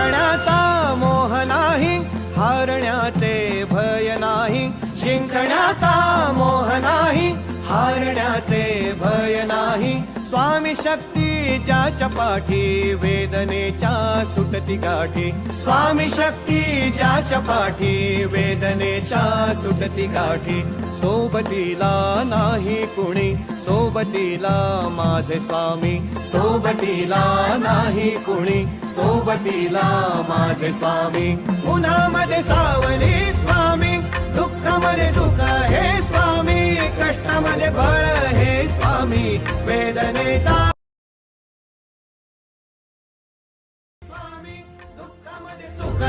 जिंकण्याचा मोह नाही, हारण्याचे भय नाही. जिंकण्याचा मोह नाही, हारण्याचे भय नाही. स्वामी शक्ती ज्याच्या पाठी, वेदनेच्या सुटती गाठी. स्वामी शक्ती ज्याच्या पाठी, वेदनेच्या सुटती गाठी. सोबतीला नाही कुणी, सोबतीला माझे स्वामी. सोबतीला नाही कुणी, सोबतीला माझे स्वामी. उन्हामध्ये सावली स्वामी, दुःखामध्ये सुख हे स्वामी. कष्टामध्ये बळ हे स्वामी, वेदनेचा स्वामी. दुःखामध्ये सुख